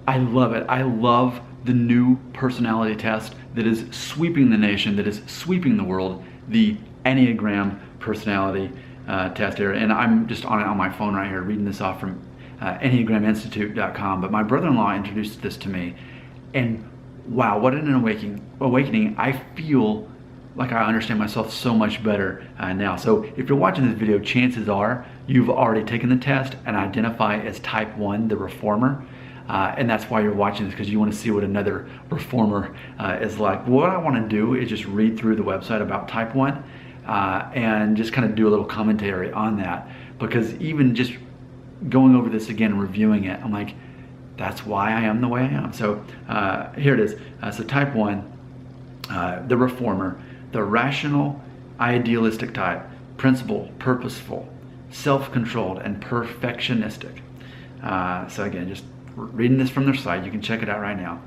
I love it. I love the new personality test that is sweeping the nation, that is sweeping the world, the Enneagram personality test here. And I'm just on it on my phone right here, reading this off from EnneagramInstitute.com. But my brother-in-law introduced this to me, and wow, what an awakening. I feel like I understand myself so much better now. So if you're watching this video, chances are you've already taken the test and identify as type 1, the reformer. And that's why you're watching this, because you want to see what another reformer is like. What I want to do is just read through the website about type 1 and just kind of do a little commentary on that. Because even just going over this again and reviewing it, I'm like, that's why I am the way I am. So here it is. So type 1, the reformer, the rational, idealistic type, principled, purposeful, self-controlled, and perfectionistic. So again, just reading this from their site, you can check it out right now.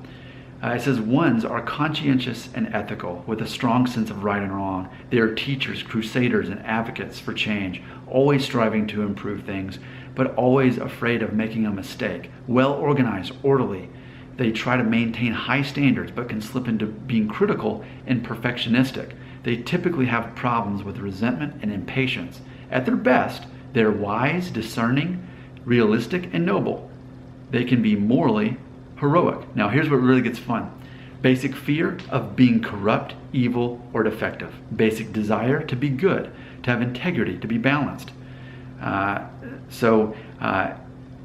It says, ones are conscientious and ethical with a strong sense of right and wrong. They are teachers, crusaders, and advocates for change, always striving to improve things, but always afraid of making a mistake. Well organized, orderly. They try to maintain high standards, but can slip into being critical and perfectionistic. They typically have problems with resentment and impatience. At their best, they're wise, discerning, realistic, and noble. They can be morally heroic. Now here's what really gets fun. Basic fear of being corrupt, evil, or defective. Basic desire to be good, to have integrity, to be balanced. As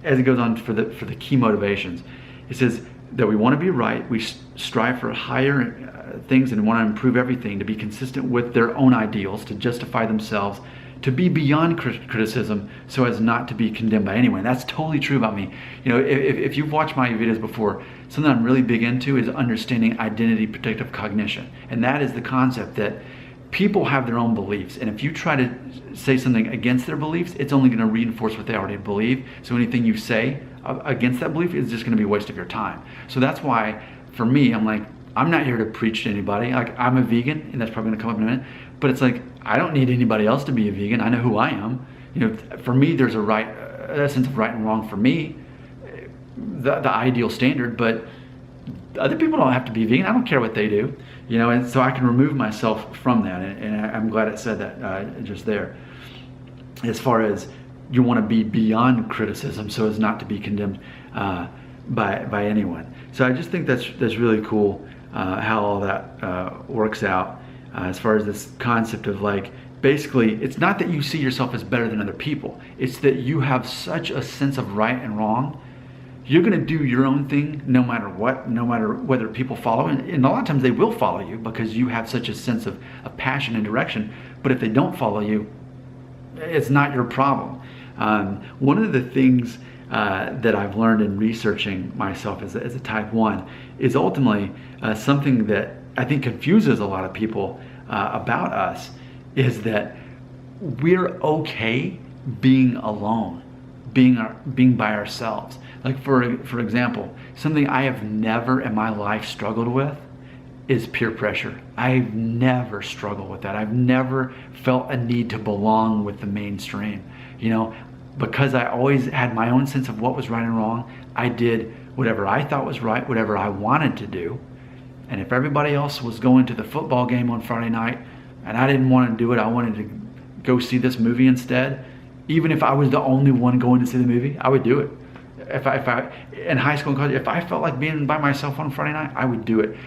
it goes on for the key motivations, it says that we want to be right, we strive for higher things and want to improve everything, to be consistent with their own ideals, to justify themselves, to be beyond criticism so as not to be condemned by anyone. That's totally true about me. You know, if you've watched my videos before, something I'm really big into is understanding identity protective cognition. And that is the concept that people have their own beliefs. And if you try to say something against their beliefs, it's only going to reinforce what they already believe. So anything you say against that belief is just going to be a waste of your time. So that's why, for me, I'm like, I'm not here to preach to anybody. Like, I'm a vegan, and that's probably going to come up in a minute. But it's like, I don't need anybody else to be a vegan. I know who I am. You know, for me, there's a sense of right and wrong for me, the ideal standard. But other people don't have to be vegan. I don't care what they do. You know, and so I can remove myself from that. And I'm glad it said that just there. As far as you want to be beyond criticism so as not to be condemned by anyone. So I just think that's really cool how all that works out. As far as this concept of, like, basically, it's not that you see yourself as better than other people. It's that you have such a sense of right and wrong. You're going to do your own thing no matter what, no matter whether people follow. And a lot of times they will follow you because you have such a sense of passion and direction. But if they don't follow you, it's not your problem. One of the things that I've learned in researching myself as a type 1 is ultimately something that I think confuses a lot of people about us, is that we're okay being alone, being by ourselves. Like for example, something I have never in my life struggled with is peer pressure. I've never struggled with that. I've never felt a need to belong with the mainstream. You know, because I always had my own sense of what was right and wrong. I did whatever I thought was right, whatever I wanted to do. And if everybody else was going to the football game on Friday night and I didn't want to do it, I wanted to go see this movie instead, even if I was the only one going to see the movie, I would do it. If I in high school and college, if I felt like being by myself on Friday night, I would do it.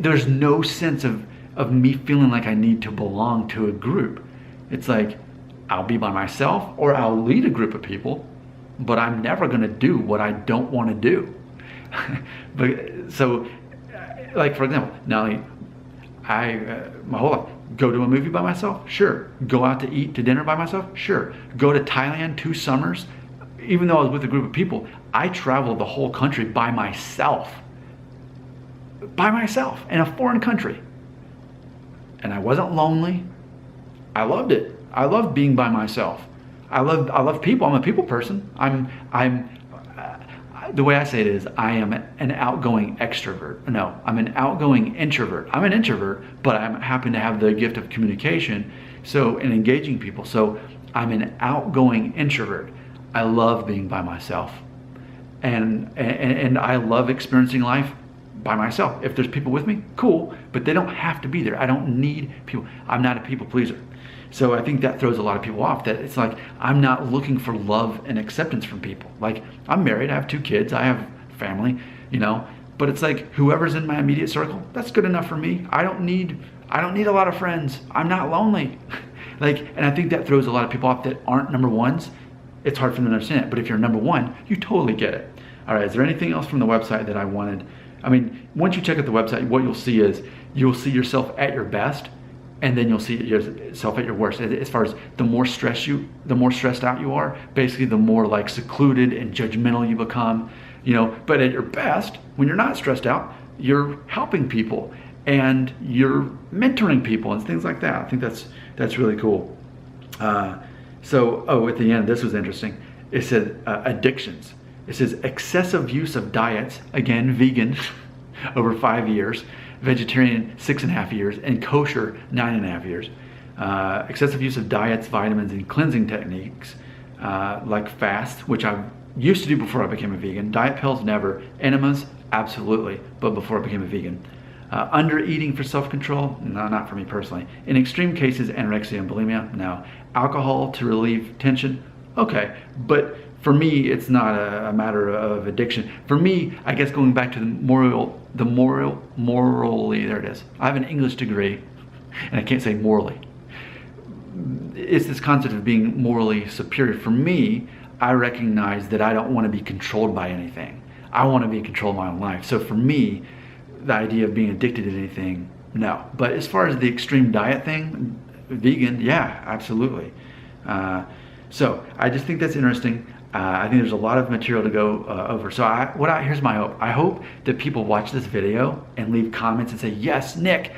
There's no sense of me feeling like I need to belong to a group. It's like, I'll be by myself or I'll lead a group of people, but I'm never going to do what I don't want to do. But so, like, for example, now my whole life, go to a movie by myself? Sure. Go out to eat to dinner by myself? Sure. Go to Thailand 2 summers? Even though I was with a group of people, I traveled the whole country by myself. By myself in a foreign country. And I wasn't lonely. I loved it. I loved being by myself. I love people. I'm a people person. The way I say it is, I am an outgoing extrovert. No, I'm an outgoing introvert. I'm an introvert, but I happen to have the gift of communication, and engaging people. So I'm an outgoing introvert. I love being by myself. and I love experiencing life by myself. If there's people with me, cool, but they don't have to be there. I don't need people. I'm not a people pleaser. So I think that throws a lot of people off, that it's like I'm not looking for love and acceptance from people. Like, I'm married, I have 2 kids, I have family, but it's like whoever's in my immediate circle, that's good enough for me. I don't need a lot of friends. I'm not lonely. And I think that throws a lot of people off that aren't number ones. It's hard for them to understand it, but if you're number one, you totally get it. All right, is there anything else from the website that I wanted? I mean, once you check out the website, what you'll see is you'll see yourself at your best, and then you'll see yourself at your worst. As far as the more stressed out you are, basically the more like secluded and judgmental you become, but at your best, when you're not stressed out, you're helping people and you're mentoring people and things like that. I think that's really cool. At the end, this was interesting. It said addictions. It says excessive use of diets, again, vegan, over 5 years, vegetarian 6.5 years, and kosher 9.5 years. Excessive use of diets, vitamins, and cleansing techniques, like fast, which I used to do before I became a vegan. Diet pills, never. Enemas, absolutely, but before I became a vegan. Under eating for self-control, no, not for me personally. In extreme cases, anorexia and bulimia, no. Alcohol to relieve tension, okay, but for me, it's not a matter of addiction. For me, I guess going back to morally, there it is. I have an English degree, and I can't say morally. It's this concept of being morally superior. For me, I recognize that I don't want to be controlled by anything. I want to be in control of my own life. So for me, the idea of being addicted to anything, no. But as far as the extreme diet thing, vegan, yeah, absolutely. So I just think that's interesting. I think there's a lot of material to go over. So here's my hope. I hope that people watch this video and leave comments and say, yes, Nick,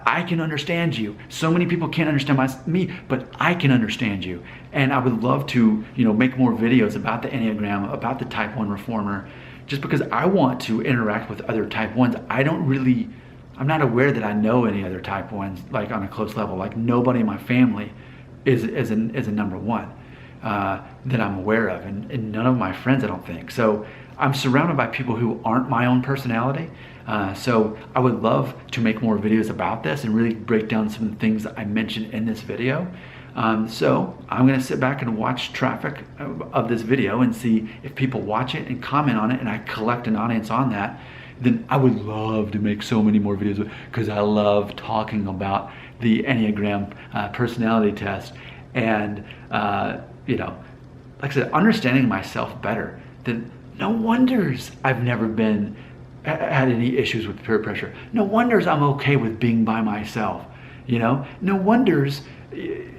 I can understand you. So many people can't understand me, but I can understand you. And I would love to, make more videos about the Enneagram, about the Type 1 reformer, just because I want to interact with other Type 1s. I'm not aware that I know any other Type 1s, like on a close level. Like nobody in my family is a number 1 that I'm aware of, and none of my friends, I don't think. So I'm surrounded by people who aren't my own personality. So I would love to make more videos about this and really break down some of the things that I mentioned in this video. So I'm gonna sit back and watch traffic of this video and see if people watch it and comment on it, and I collect an audience on that. Then I would love to make so many more videos, because I love talking about the Enneagram personality test, and like I said, understanding myself better. Then no wonders I've never had any issues with peer pressure. No wonders I'm okay with being by myself. No wonders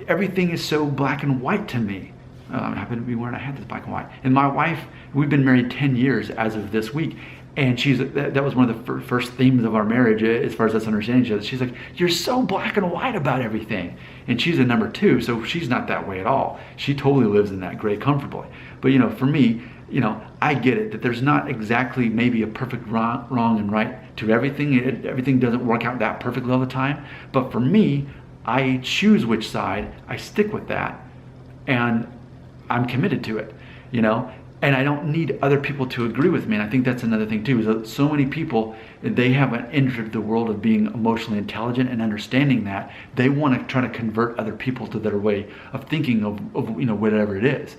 everything is so black and white to me. I happen to be wearing a hat that's black and white. And my wife, we've been married 10 years as of this week. And that was one of the first themes of our marriage, as far as us understanding each other. She's like, you're so black and white about everything. And she's a number 2, so she's not that way at all. She totally lives in that gray comfortably. But for me, I get it, that there's not exactly maybe a perfect wrong and right to everything. Everything doesn't work out that perfectly all the time. But for me, I choose which side, I stick with that, and I'm committed to it, And I don't need other people to agree with me. And I think that's another thing too, is that so many people, they haven't entered the world of being emotionally intelligent and understanding that. They want to try to convert other people to their way of thinking of whatever it is.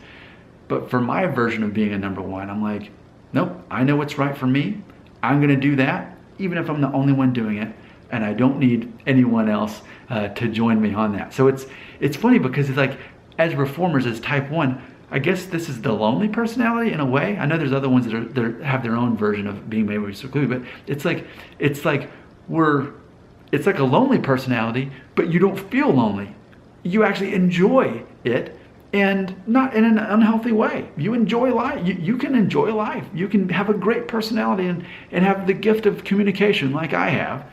But for my version of being a number 1, I'm like, nope, I know what's right for me. I'm going to do that, even if I'm the only one doing it. And I don't need anyone else to join me on that. So it's funny, because it's like, as reformers, as Type 1, I guess this is the lonely personality in a way. I know there's other ones that have their own version of being maybe secluded, but it's like a lonely personality, but you don't feel lonely. You actually enjoy it, and not in an unhealthy way. You enjoy life. You can enjoy life. You can have a great personality and have the gift of communication like I have,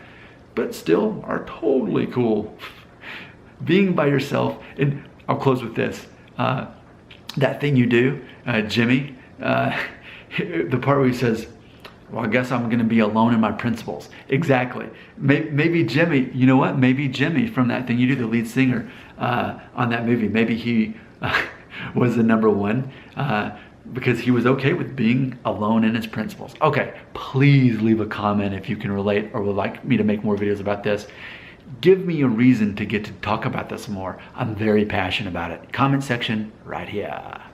but still are totally cool. Being by yourself, and I'll close with this. That thing you do, Jimmy, the part where he says, well, I guess I'm going to be alone in my principles. Exactly. Maybe Jimmy, you know what? Maybe Jimmy from That Thing You Do, the lead singer on that movie, maybe he was the number 1. because he was okay with being alone in his principles. Okay, please leave a comment if you can relate or would like me to make more videos about this. Give me a reason to get to talk about this more. I'm very passionate about it. Comment section right here.